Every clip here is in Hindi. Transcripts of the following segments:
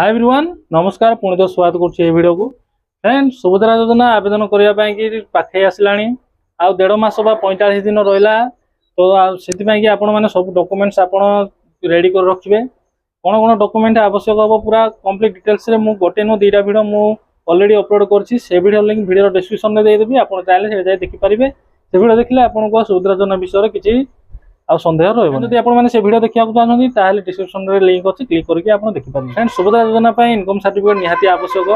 हाय एवरीवन नमस्कार पुणी तो स्वागत करुच्ची को फ्रेंड सुभद्रा योजना आवेदन करने पाखे आसला आउ 1.5 मास बा 45 दिन रहा तो से आपण मैंने सब डॉक्यूमेंट्स आपण रेडी कर रखिए कौन कौन डॉक्यूमेंट आवश्यक हम पूरा कंप्लीट डिटेल्स रे मु गोटे नु दुईटा वीडियो मु ऑलरेडी अपलोड करछि से वीडियो लिंक वीडियो डिस्क्रिप्शन में देदेवी आपण चाहे से जाय देखि पारिबे से वीडियो देखले आपनको सुभद्रा योजना विषय किछि आ संदेह रहबो जदि आपण माने से वीडियो देखिया को चाहछन्ती ताले डिस्क्रिप्शन रे लिंक अछि क्लिक करके आपण देखि पारिबे फ्रेंड सुभद्रा योजना पय इनकम सर्टिफिकेट निहाती आवश्यक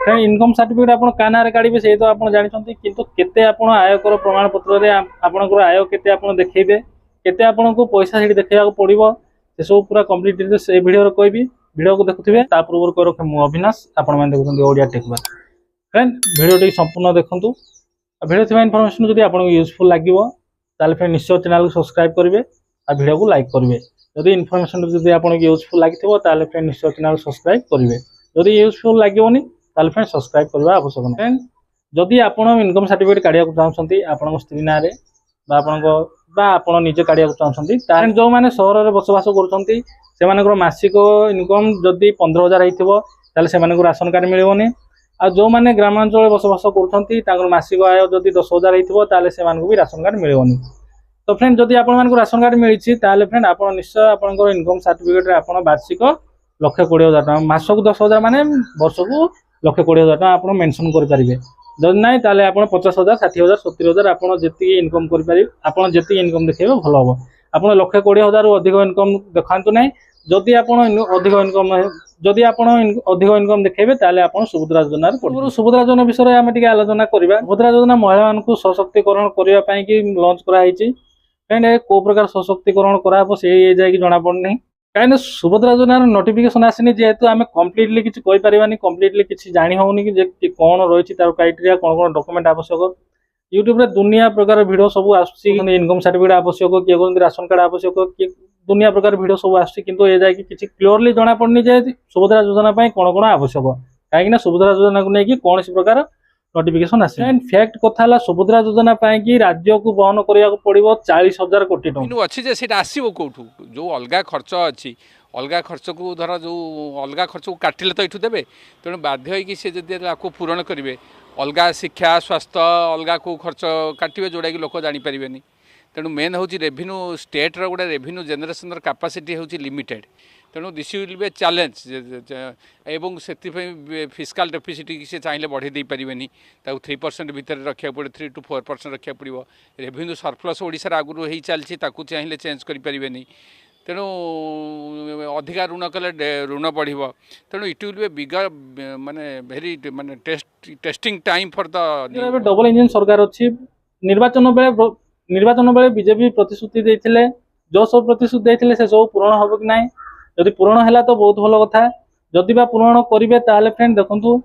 फ्रेंड इनकम सर्टिफिकेट आपण कानारे काढिबे से तो आपण जानिछन्ती किंतु केते आपण आयकर प्रमाण पत्र रे आपणकर आय केते आपण देखैबे केते आपनको पैसा सेठी देखैया को पड़िबो से सब पूरा कंप्लीट डिटेल्स ए वीडियो रे कहबी वीडियो को देखुथिबे ता पूर्व को रखे मु अविनाश आपण माने देखुछन्ती ओडिया टेक बार फ्रेंड वीडियो टी संपूर्ण देखंतु वीडियो थिबा इन्फॉर्मेशन जदि आपनको यूजफुल लागिवो ताले फ्रेंड निश्चय चैनल को सब्सक्राइब करेंगे और वीडियो को लाइक करेंगे जदि इन्फॉर्मेशन जदि आपको यूजफुल लगी ताले फ्रेंड निश्चय चैनल को सब्सक्राइब करेंगे जदि यूजफुल लगोनी ताले फ्रेंड सब्सक्राइब करवा आवश्यक नहीं फ्रेंड जदि आप इनकम सर्टिफिकेट काढ़ा चाहते आपन स्त्री ना निजे काढ़ा चाहते ताले जो मैंने सहर में बसवास कर मासिक इनकम जदि 15,000 होता राशन कार्ड मिलनी आ जो मैंने ग्रामांचल बसवास कर मासिक आय जदि 10,000 होता भी राशन कार्ड मिलनी तो फ्रेंड जदि आपको राशन कार्ड मिली फ्रेंड आप निश्चय आप इनकम सर्टिफिकेट आप वार्षिक 1,20,000 टका मासक 10,000 माने वर्ष को 1,20,000 टका आप मेंशन करेंगे जदि ना ताले आप 50,000 60,000 70,000 आप जी इनकम करें इनकम देखिए भल हम आप 1,20,000 अधिक इनकम देखा ना जदि आप अधिक इनकम जदि आप अधिक इनकम देखिए ताले आप सुभद्रा योजना सुभद्रा योजना विषय आम टे आलोचना करवा सुभद्रा योजना महिला सशक्तिकरण करने लॉन्च कराई फ्रेंड को प्रकार सशक्तिकरण कराब से जना पड़नी कहीं सुभद्रा योजना नोटिफिकेशन आसनी जेहेतु आम कम्प्लीटली किसी कहींपारानी कम्प्लीटली किसी जानी होनी कि कौन रही तार क्राइटेरिया कौन कौन डॉक्यूमेंट आवश्यक यूट्यूब रे दुनिया प्रकार वीडियो सब आसुची इनकम सर्टिफिकेट आवश्यक किए कहते राशन कार्ड आवश्यक कि दुनिया प्रकार वीडियो सब आसुची किंतु ये जाकि किसी क्लियरली जना पड़नी जे सुभद्रा योजना कौन कौन आवश्यक कहीं सुभद्रा योजना को लेकिन कौन प्रकार नोटिफिकेशन आसे फैक्ट कथा सुभद्रा योजना कि राज्य को वहन करा पड़ो 40,000 कोटी टका अच्छी जे सेटा आसीबो कोठू जो अलगा खर्च अच्छी अलगा खर्च को धर जो अलगा खर्च को काटिले तो ये देवे तेणु बाध्य होगी सी जब आपको पूरण करेंगे अलगा शिक्षा स्वास्थ्य अलगा को खर्च काटे जोड़ा कि लोक जापर तेणु मेन हूँ रेवेन्यू स्टेट्र गोटे रेवेन्यू जेनेरेशन कैपेसिटी हूँ लिमिटेड तेणु this will be a challenge एवं से फिस्काल डेफिसिट से चाहिए बढ़े दे पारे 3% भितर रखा पड़े 3 to 4% रखा पड़ो रेवेन्यू सरप्लस ओडिशा आगुरी हो चलती चाहिए चेंज करें तेणु अधिका ऋण कले ऋण बढ़ तेणु इट विल बी बिगर माने भेरी माने testing time for the double engine सरकार अच्छी निर्वाचन बेले बीजेपी प्रतिश्रुति देते जो सब प्रतिश्रुति देते से सब पूरण हम कि ना जदि पूरण है तो बहुत भल कथा जदि बा पूरण करेंगे ताले फ्रेंड देखु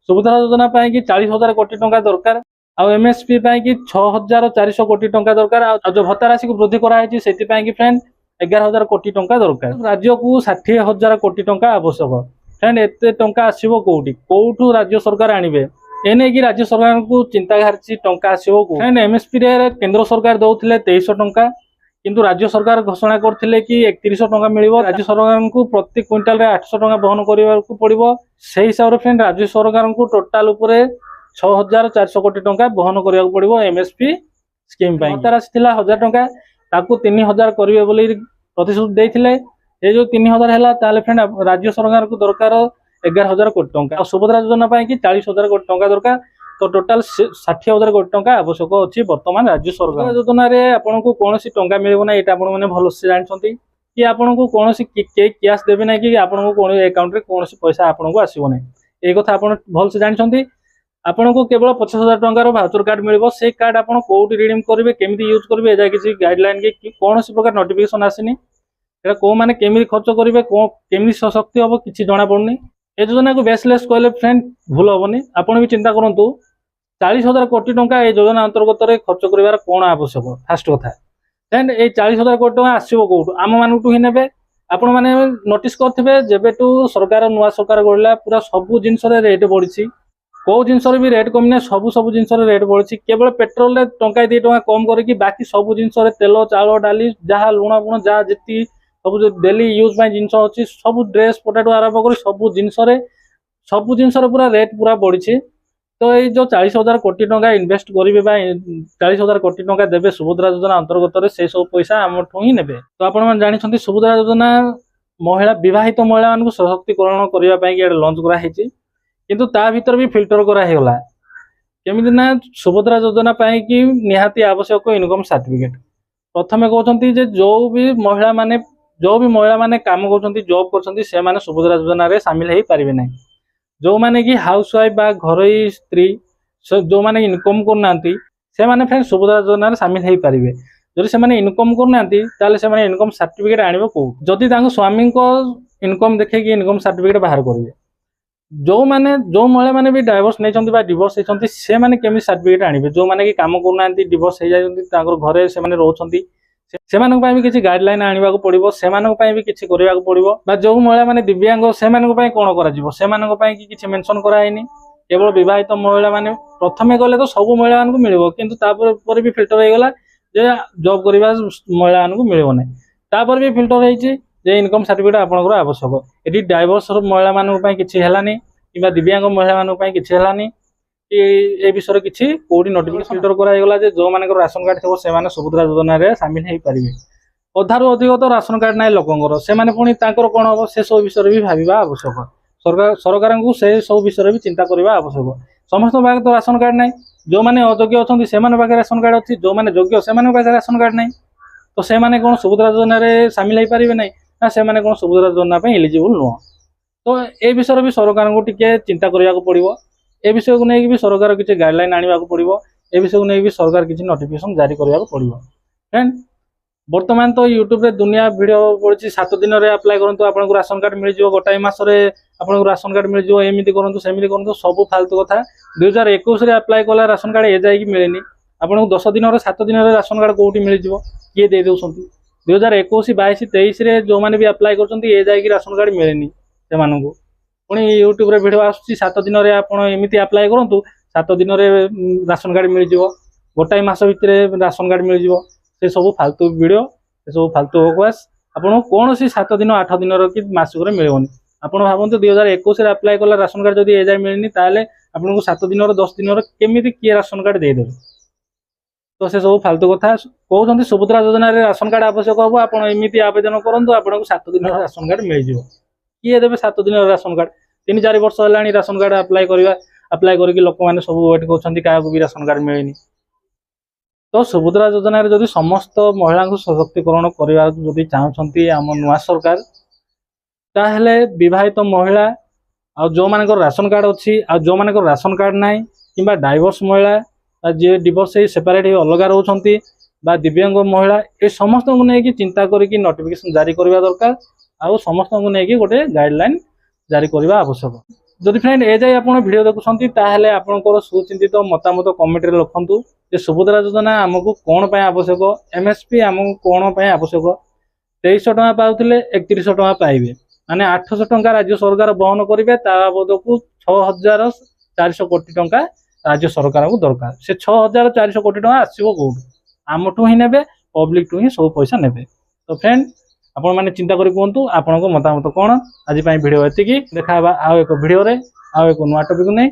सुभद्रा योजना कि 40,000 कोटी टंका दरकार आ एमएसपी कि 6,400 कोटी टंका दरकार आ जो भत्ता राशि को वृद्धि कराई से फ्रेंड 11,000 कोटी टंका दरकार राज्य को 60,000 कोटी टंका आवश्यक फ्रेंड एत टंका आसो कौटी कौटू राज्य सरकार आणवे एने कि राज्य सरकार को चिंता घारी टंका आसो फ्रेंड एमएसपी रे केंद्र सरकार दौले 2300 टंका किंतु राज्य सरकार घोषणा करथिले कि 3100 टंका मिलिबो राज्य सरकार को प्रति क्विंटाल रे 800 टंका बहन करिवा को पड़िबो से हिसाब रे फ्रेंड राज्य सरकार को टोटाल उपरे 6,400 कोटी टंका बहन करिवा को पड़िबो एमएसपी स्कीम पई भत्ता राशि थिला 1,000 टंका ताकू 3,000 करिवे बोली प्रतिश्रुति देथिले ए जो 3,000 हैला ताले फ्रेंड राज्य सरकार को दरकार 11,000 कोटी टंका सुभद्रा योजना कि 40,000 कोटी टंका दरकार तो टोटाल 60,000 कोटी टंका आवश्यक अच्छी बर्तमान राज्य सरकार योजना रे आपन को कौन सी टंका मिलबो ना एटा आपण माने भलसे जानछंती कि आपन को कौन सी कैश देबे ना कि आपन को कोन अकाउंट रे कौन सी पैसा आपन को आसीबो नै ए कथा आपन भलसे जानछंती आपन को केवल 50,000 टंका भाउचर कार्ड मिलबो से कार्ड आपन कोउटी रिडीम करबे केमिति यूज करबे एजा किसी गाइडलाइन के कौन सी प्रकार नोटिफिकेशन आसीनी एटा को माने केमिति खर्च करबे केमिति सशक्ति होबो किछि जणा पड़नी ए योजना को बेसलेस कहले फ्रेंड भूल हेनी आपन भी चिंता करंतु 40,000 कोटी टंका ए योजना अंतर्गत खर्च करिवार कोन आवश्यक फास्ट कथा फ्रेंड ए 40,000 कोटी टंका आसीबो कोउटु आम मानटू ही नेबे आपण माने नोटिस करथिबे जेबेटू सरकार नुआ सरकार गळला पूरा सब जिंस रे रेट बढ़ी कौ जिनस भी रेट कमी सब जिनस रेट बढ़ी केवल पेट्रोल रे टंका 2 टंका कम करके बाकी सब जिनस तेल चाउल डाली जहाँ लुण फुण जहाँ जी सब जो डेली यूज जिनस अच्छी सब ड्रेस पटाटू आरंभ कर सब जिनस पूरा रेट पूरा बढ़ी। तो ये जो 40,000 कोटी टंका इन्वेस्ट करेंगे 40,000 कोटी टंका देवे सुभद्रा योजना अंतर्गत से सब पैसा आमठू ही नेबे। तो आपण जानते सुभद्रा योजना महिला विवाहित महिला मान सशक्तिकरण करने लंच कराई किंतु ता भीतर भी फिल्टर करागला केमी ना सुभद्रा योजना कि निहाती आवश्यक इनकम सर्टिफिकेट प्रथमे कहते जो भी महिला माने काम कर जॉब कर सुभद्रा योजना रे सामिल हो पारे ना। जो माने कि हाउस वाइफ बा घरोई स्त्री जो माने इनकम करना से माने फ्रेंड सुभद्रा योजना रे सामिल हो पारे। जदि से माने इनकम करना ताले से माने इनकम सर्टिफिकेट आनिबो को जदि तांको स्वामी को इनकम देखे कि इनकम सर्टिफिकेट बाहर करिवे। जो महिला माने भी डाइवोर्स नहीं बा डिवोर्स होती से माने केमी सर्टिफिकेट आनिबे। जो माने कि काम करना डिवोर्स हो जाती घरे से माने रहउछंती सेमानक भी किसी गाइडलाइन आनिबा को पड़िबो सेमानक भी किसी करबा को पड़िबो। बा जो महिला माने दिव्यांग सेमानक कोन करा जिवो सेमानक कि किछि मेंशन कराइनी केवल विवाहित महिला माने प्रथमे गले तो सब महिला मानक मिलिबो किंतु तापर भी फिल्टर हो गला जे जॉब करबा महिला मानक मिलिबो नै। तापर भी फिल्टर होईछि जे इनकम सर्टिफिकेट आपनकर आवश्यक। एटी डाइवोर्स महिला मानक किछि हेलानी किबा दिव्यांग महिला मानक किछि हेलानी कि ए विषय किसी कोडी नोटिफिकेशन फिल्टर करागला जो मान राशन कार्ड थो से सुभद्रा योजना रे सामिल हो पारे। अधारू अधिक तो राशन कार्ड ना लोकंर से पुणी कौन हम से सब विषय भी भावा आवश्यक। सरकार को से सब विषय भी चिंता करने आवश्यक। समस्त पाखे तो राशन कार्ड ना जो मैंने अयोग्य अच्छा से पाखे राशन कार्ड अच्छी जो मैंने योग्य से पाखे राशन कार्ड ना तो से कौन सुभद्रा योजना रे सामिल हो पारे ना से कौन सुभद्रा योजना एलिजिबल नुह। तो ए विषय भी सरकार को टिके चिंता करने पड़ो। ए विषय को लेकिन भी सरकार किसी गाइडलाइन आने को पड़ो। ए विषय को लेकिन भी सरकार किसी नोटिफिकेशन जारी करने को पड़ो। फ्रेंड बर्तमान तो यूट्यूब रे दुनिया वीडियो पड़ी 7 दिन में अप्लाई करूँ आपको राशन कार्ड मिल जाए गोटाए मसरे आपको राशन कार्ड मिल जाए एमती करूँ सेमती करूँ सब फालतू कथा। 2021 अप्लाई कला राशन कार्ड ए जाए मिलेनी आपको 10 दिन 7 दिन में राशन कार्ड कौटी मिल किए दे दौरान 2021 22 23 जो मैंने भी अप्लाई कर जाए राशन कार्ड मिलेनी से पुणी यूट्यूब रे वीडियो आसुची 7 दिन में आपमती अप्लाई करूँ 7 दिन में राशन कार्ड मिल जाए गोटाए मस भितर राशन कार्ड मिल जाए से सब फालतू वीडियो से सब फालतू बकवास आपको कौन 7 दिन 8 दिन कि मासक मिलनी। आप भावते 2021 अप्लाई कला राशन कार्ड जब एजाए मिलनी आपको 7 दिन 10 दिन केमी किए राशन कार्ड देदेवे। तो से सब फालतू कथा कहते सुभद्रा योजना रे राशन कार्ड आवश्यक हम आपमती आवेदन करूँ आपको 7 दिन राशन कार्ड मिल जाए किए देवे 7 दिन राशन कार्ड 3-4 वर्ष है राशन कार्ड अप्लाई करके लोक मैंने सब वेट कर क्या भी राशन कार्ड मिलेनी। तो सुभद्रा योजना रे जदि समस्त महिला को सशक्तिकरण करने चाहते आम नुआ सरकार ताहले विवाहित महिला आ जो मान राशन कार्ड अच्छी आ जो मान राशन कार्ड ना कि डाइवोर्स महिला जी डिवोर्स सेपरेट अलग रोचंती बा दिव्यांग महिला ये समस्त को लेकिन चिंता करके नोटिफिकेशन जारी करवा दरकार आउ समस्त को लेकिन गोटे गाइडलाइन जारी करवा आवश्यक। जदि फ्रेंड ए जाए आप वीडियो देखुंत ताहले आपनकर सुचिंतित मतामत कमेंट रे लिखंतु जे सुभद्रा योजना आमको कौन पाए आवश्यक एमएसपी आमको कौन पाए आवश्यक 2300 टका पाउथिले 3100 टका पाइबे माने 800 टका राज्य सरकार बहन करेंगे ताबदकू 6400 कोटी टका राज्य सरकार को दरकार से 6400 कोटी टका आसो कौटू आमठू ही नेबे पब्लिक टू ही सब पैसा नेबे। तो फ्रेंड आपण मैंने चिंता करी कहतु आपन मतामत कौन आज वीडियो एति देखा आउ एक वीडियो रे आउ एक नुआ टॉपिक नहीं।